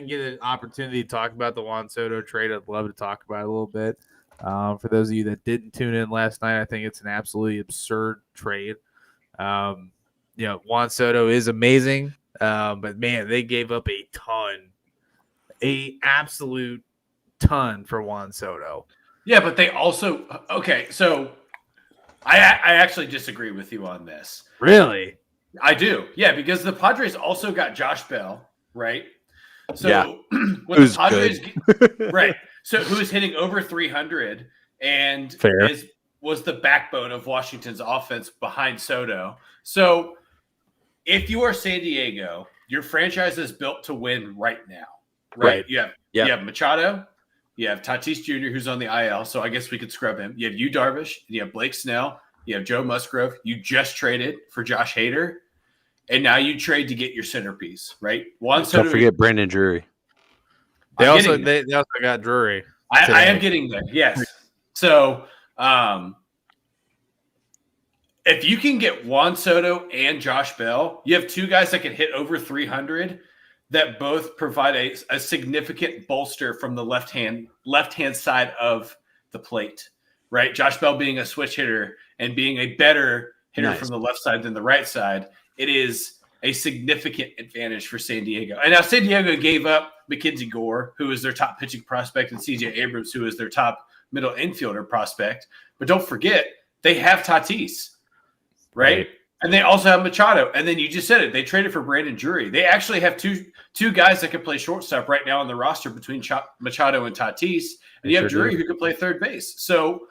get an opportunity to talk about the Juan Soto trade, I'd love to talk about it a little bit. For those of you that didn't tune in last night, I think it's an absolutely absurd trade. Juan Soto is amazing, but man, they gave up a absolute ton for Juan Soto. Yeah, but they also so I actually disagree with you on this. Really? I do. Yeah, because the Padres also got Josh Bell, right? So when the Padres right. So who's hitting over 300 and was the backbone of Washington's offense behind Soto. So if you are San Diego, your franchise is built to win right now. Right? You have Machado, you have Tatis Jr., who's on the IL, so I guess we could scrub him. You have Yu Darvish, you have Blake Snell, you have Joe Musgrove. You just traded for Josh Hader, and now you trade to get your centerpiece, right? Don't forget Brandon Drury. They also got Drury. I am getting there, yes. So if you can get Juan Soto and Josh Bell, you have two guys that can hit over 300 that both provide a significant bolster from the left-hand side of the plate, right? Josh Bell being a switch hitter and being a better hitter from the left side than the right side, it is a significant advantage for San Diego. And now San Diego gave up Mackenzie Gore, who is their top pitching prospect, and CJ Abrams, who is their top middle infielder prospect. But don't forget, they have Tatis, right? And they also have Machado. And then you just said it. They traded for Brandon Drury. They actually have two guys that can play shortstop right now on the roster between Machado and Tatis. And you have Drury who can play third base. So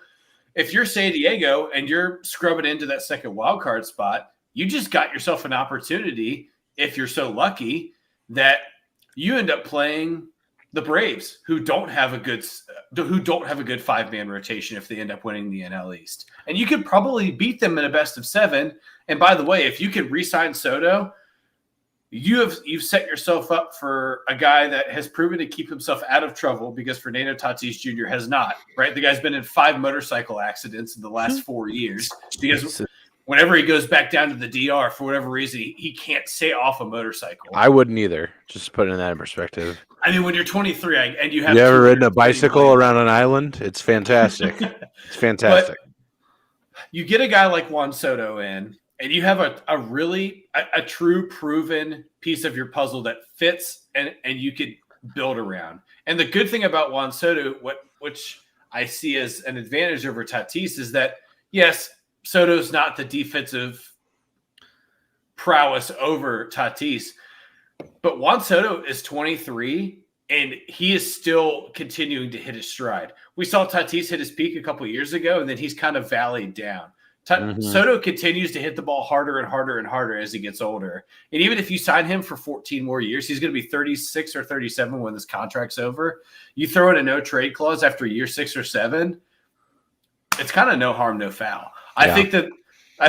if you're San Diego and you're scrubbing into that second wild card spot, you just got yourself an opportunity, if you're so lucky, that you end up playing the Braves, who don't have a good 5-man rotation if they end up winning the NL East. And you could probably beat them in a best of 7. And by the way, if you can re-sign Soto, you've set yourself up for a guy that has proven to keep himself out of trouble, because Fernando Tatis Jr. has not, right? The guy's been in 5 motorcycle accidents in the last 4 years, because whenever he goes back down to the DR, for whatever reason, he can't stay off a motorcycle. I wouldn't either. Just putting that in perspective. I mean, when you're 23 and you have ever ridden a bicycle around an island? It's fantastic. It's fantastic. But you get a guy like Juan Soto in, and you have a true proven piece of your puzzle that fits and you could build around. And the good thing about Juan Soto, which I see as an advantage over Tatis, is that, yes, Soto's not the defensive prowess over Tatis, but Juan Soto is 23, and he is still continuing to hit his stride. We saw Tatis hit his peak a couple of years ago, and then he's kind of valleyed down. Soto continues to hit the ball harder and harder and harder as he gets older. And even if you sign him for 14 more years, he's going to be 36 or 37 when this contract's over. You throw in a no-trade clause after year 6 or 7, it's kind of no harm, no foul. I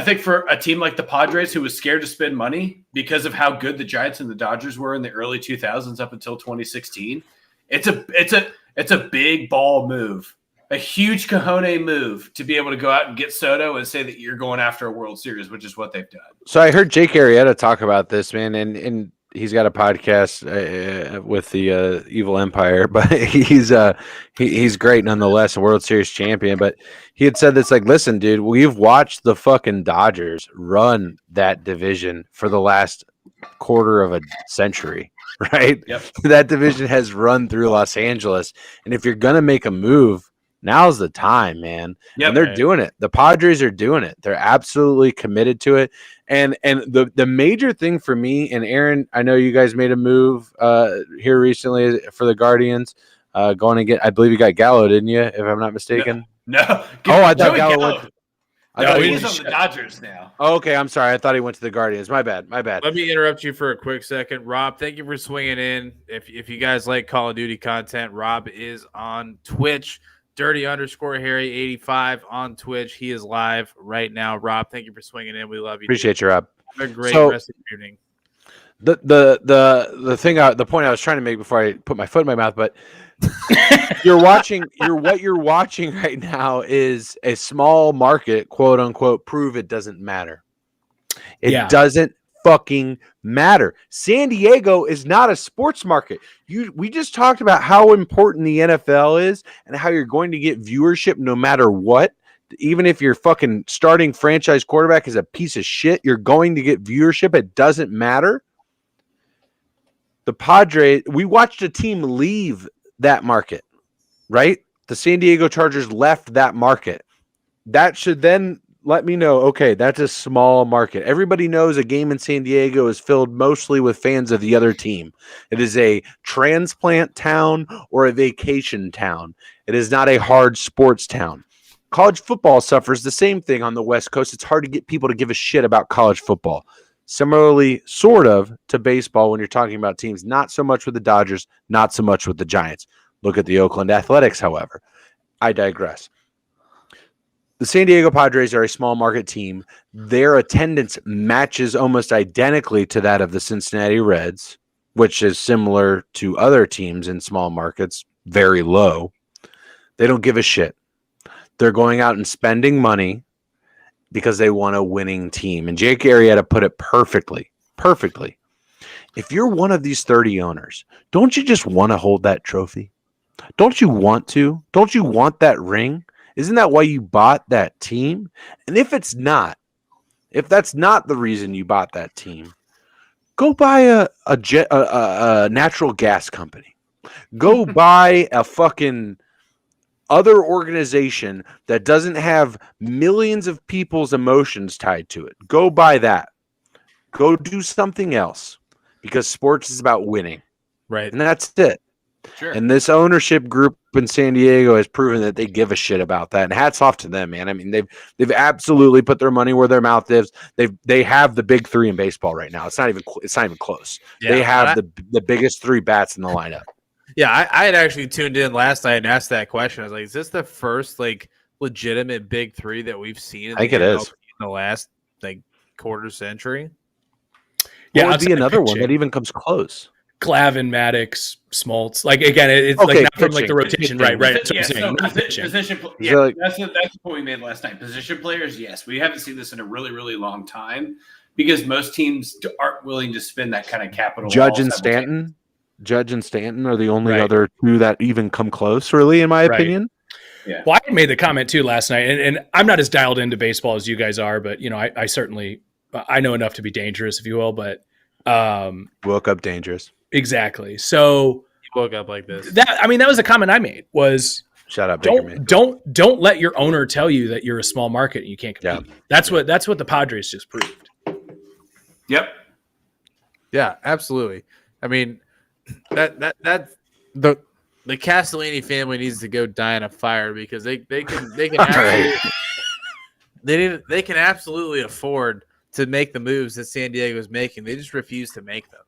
think for a team like the Padres, who was scared to spend money because of how good the Giants and the Dodgers were in the early 2000s up until 2016, it's a big ball move, a huge cojones move to be able to go out and get Soto and say that you're going after a World Series, which is what they've done. So I heard Jake Arrieta talk about this, man, and he's got a podcast with the Evil Empire, but he's great nonetheless, a World Series champion. But he had said this, like, listen, dude, we've watched the fucking Dodgers run that division for the last quarter of a century, right? Yep. That division has run through Los Angeles, and if you're gonna make a move, now's the time, man. Yep, and they're doing it. The Padres are doing it. They're absolutely committed to it. And the major thing for me, and Aaron, I know you guys made a move here recently for the Guardians, going to get, I believe you got Gallo, didn't you? If I'm not mistaken. No. I thought Gallo went. He's on the Dodgers now. Oh, okay, I'm sorry. I thought he went to the Guardians. My bad. Let me interrupt you for a quick second. Rob, thank you for swinging in. If you guys like Call of Duty content, Rob is on Twitch. Dirty_Harry85 on Twitch. He is live right now. Rob, thank you for swinging in. We love you. Appreciate you, Rob. Have a great rest of your evening. The point I was trying to make before I put my foot in my mouth, but what you're watching right now is a small market, quote unquote, prove it doesn't matter. It doesn't fucking matter. San Diego is not a sports market. We just talked about how important the NFL is and how you're going to get viewership no matter what. Even if your fucking starting franchise quarterback is a piece of shit, you're going to get viewership. It doesn't matter. The Padres, we watched a team leave that market, right? The San Diego Chargers left that market. That should then let me know, okay, that's a small market. Everybody knows a game in San Diego is filled mostly with fans of the other team. It is a transplant town or a vacation town. It is not a hard sports town. College football suffers the same thing on the West Coast. It's hard to get people to give a shit about college football. Similarly, sort of, to baseball when you're talking about teams, not so much with the Dodgers, not so much with the Giants. Look at the Oakland Athletics, however. I digress. The San Diego Padres are a small market team. Their attendance matches almost identically to that of the Cincinnati Reds, which is similar to other teams in small markets, very low. They don't give a shit. They're going out and spending money because they want a winning team. And Jake Arrieta put it perfectly. If you're one of these 30 owners, don't you just want to hold that trophy? Don't you want to? Don't you want that ring? Isn't that why you bought that team? And if that's not the reason you bought that team, go buy a natural gas company. Go buy a fucking other organization that doesn't have millions of people's emotions tied to it. Go buy that. Go do something else because sports is about winning. Right. And that's it. Sure. And this ownership group in San Diego has proven that they give a shit about that. And hats off to them, man. I mean, they've absolutely put their money where their mouth is. They have the big three in baseball right now. It's not even close. Yeah, they have the biggest three bats in the lineup. Yeah, I had actually tuned in last night and asked that question. I was like, is this the first legitimate big three that we've seen in I think it is. in the last quarter century? Yeah, it'd be another one that even comes close. Glavine, Maddox, Smoltz. Again, it's not from the rotation, right? That's what I'm saying. That's the point we made last night. Position players, yes, we haven't seen this in a really, really long time because most teams aren't willing to spend that kind of capital. Judge and Stanton are the only other two that even come close, really, in my opinion. Yeah. Well, I made the comment too last night, and I'm not as dialed into baseball as you guys are, but I certainly I know enough to be dangerous, if you will. But woke up dangerous. Exactly. So you woke up like this. That was the comment I made was shut up. Don't let your owner tell you that you're a small market and you can't compete. Yeah. That's what the Padres just proved. Yep. Yeah, absolutely. I mean, that the Castellini family needs to go die in a fire because they can absolutely, they can absolutely afford to make the moves that San Diego is making. They just refuse to make them.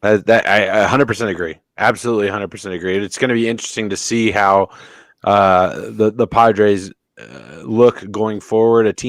I 100% agree. Absolutely 100% agree. It's going to be interesting to see how the Padres look going forward. A team